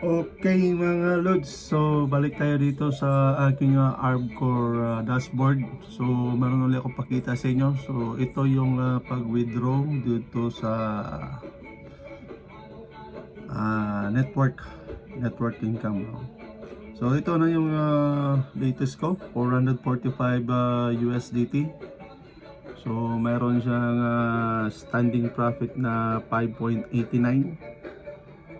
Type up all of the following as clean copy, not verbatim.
Okay mga lods, so balik tayo dito sa aking ARBCore dashboard. So meron ulit akong pakita sa inyo. So ito yung pag-withdraw dito sa network income. So ito na yung latest ko, 445 USDT. So meron siyang standing profit na 5.89.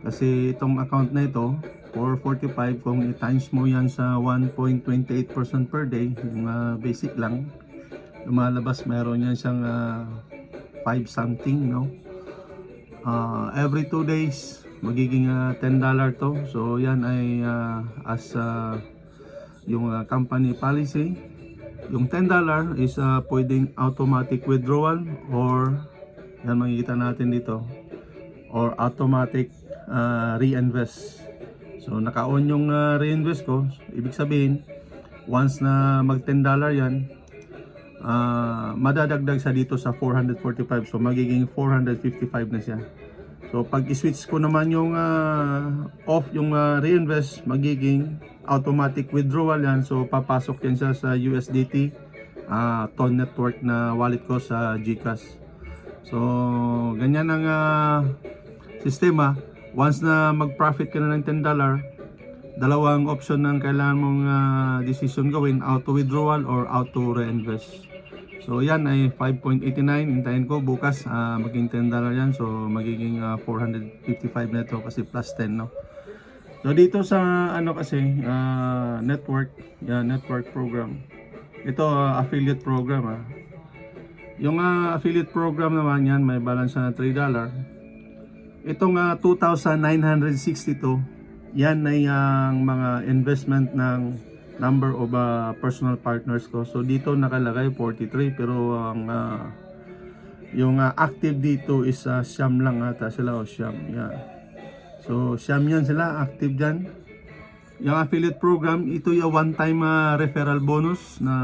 Kasi itong account na ito, 445, kung i-times mo yan sa 1.28% per day, yung basic lang, lumalabas meron yan siyang 5 something, no? Every 2 days, magiging $10 to. So yan ay as yung company policy. Yung $10 is pwedeng automatic withdrawal or yan makikita natin dito, or automatic reinvest. So naka-on yung reinvest ko. Ibig sabihin, once na mag $10 yan, madadagdag sa dito sa 445. So magiging 455 na siya. So pag i-switch ko naman yung off yung reinvest, magiging automatic withdrawal yan. So papasok yan siya sa USDT Ton Network na wallet ko sa GCash. So ganyan ang sistema. Once na mag-profit ka na ng $10, dalawang option ng kailangan mong decision gawin, auto withdrawal or auto reinvest. So yan ay 5.89. Hintayin ko bukas maging $10 yan. So magiging 455 na ito kasi plus 10, no? So dito sa ano kasi network program. Ito affiliate program. Yung affiliate program naman yan, may balance na $3. Itong 2,962, yan ay ang mga investment ng number of personal partners ko. So dito nakalagay 43, pero ang yung active dito is siyam lang ata sila, o siyam. Yeah. So siyam yan sila, active dyan. Yung affiliate program, ito yung one-time referral bonus na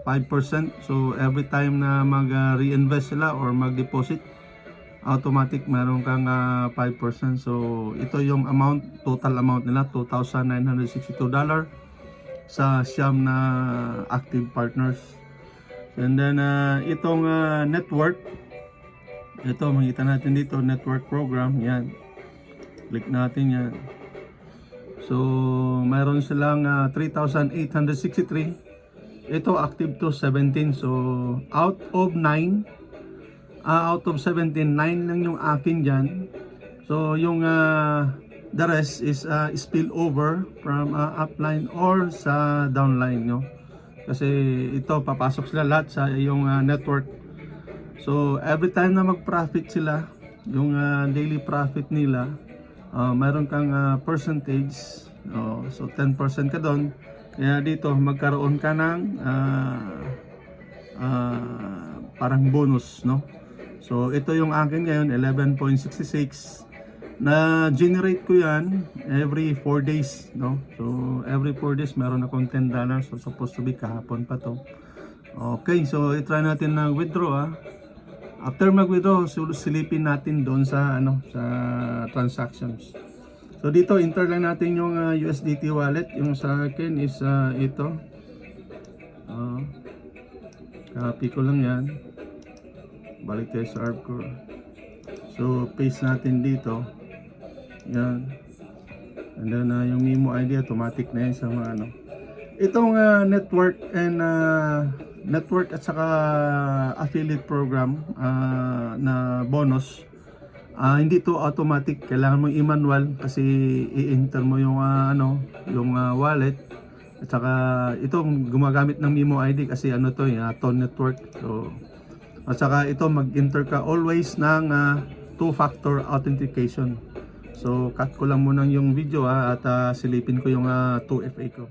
5%. So every time na mag-reinvest sila or mag-deposit, automatic meron kang 5%. So ito yung amount, total amount nila, $2,962 sa siyam na active partners. And then itong network, ito makita natin dito, network program, yan, click natin yan. So mayroon silang 3,863. Ito active to 17. So out of 9, out of 17, 9 lang yung akin dyan. So yung the rest is spill over from upline or sa downline, no? Kasi ito papasok sila lahat sa yung network. So every time na mag-profit sila, yung daily profit nila, mayroon kang percentage. So 10% ka doon. Kaya dito magkaroon ka ng parang bonus, no? So ito yung akin ngayon, 11.66. Na generate ko yan every 4 days, no? So every 4 days meron akong $10. So supposed to be kahapon pa to. Okay, so i-try natin na withdraw. After mag-withdraw, silipin natin doon sa sa transactions. So dito enter lang natin yung USDT wallet. Yung sa akin is ito. Copy ko lang yan. Balik tayo sa ARBCore. So paste natin dito. Yan. And then yung Memo ID automatic na yan sa mga Itong network and network at saka affiliate program na bonus, hindi to automatic. Kailangan mo i-manual kasi i-enter mo yung yung wallet. At saka ito gumagamit ng Memo ID kasi to Ton Network. So at saka ito mag-enter ka always ng 2-factor authentication. So cut ko lang muna yung video at silipin ko yung 2FA ko.